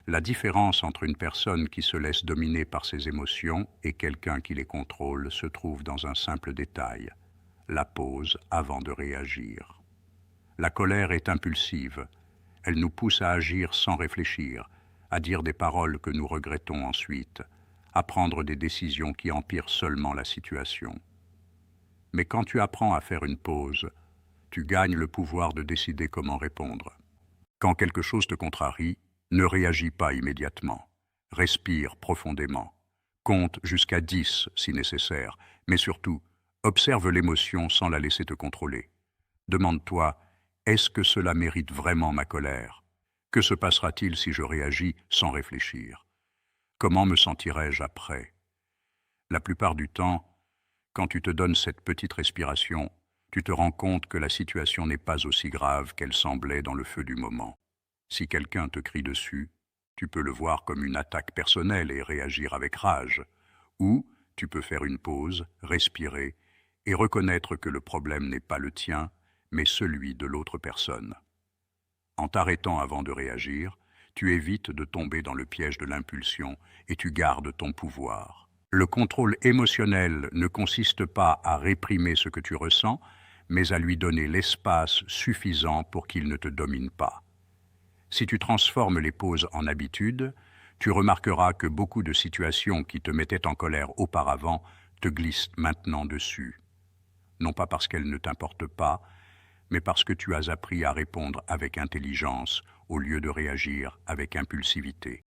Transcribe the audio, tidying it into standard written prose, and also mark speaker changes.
Speaker 1: La différence entre une personne qui se laisse dominer par ses émotions et quelqu'un qui les contrôle se trouve dans un simple détail, la pause avant de réagir. La colère est impulsive. Elle nous pousse à agir sans réfléchir, à dire des paroles que nous regrettons ensuite, à prendre des décisions qui empirent seulement la situation. Mais quand tu apprends à faire une pause, tu gagnes le pouvoir de décider comment répondre. Quand quelque chose te contrarie, ne réagis pas immédiatement. Respire profondément. Compte jusqu'à 10 si nécessaire, mais surtout, observe l'émotion sans la laisser te contrôler. Demande-toi, est-ce que cela mérite vraiment ma colère? Que se passera-t-il si je réagis sans réfléchir? Comment me sentirai-je après? La plupart du temps, quand tu te donnes cette petite respiration, tu te rends compte que la situation n'est pas aussi grave qu'elle semblait dans le feu du moment. Si quelqu'un te crie dessus, tu peux le voir comme une attaque personnelle et réagir avec rage. Ou tu peux faire une pause, respirer et reconnaître que le problème n'est pas le tien, mais celui de l'autre personne. En t'arrêtant avant de réagir, tu évites de tomber dans le piège de l'impulsion et tu gardes ton pouvoir. Le contrôle émotionnel ne consiste pas à réprimer ce que tu ressens, mais à lui donner l'espace suffisant pour qu'il ne te domine pas. Si tu transformes les pauses en habitude, tu remarqueras que beaucoup de situations qui te mettaient en colère auparavant te glissent maintenant dessus. Non pas parce qu'elles ne t'importent pas, mais parce que tu as appris à répondre avec intelligence au lieu de réagir avec impulsivité.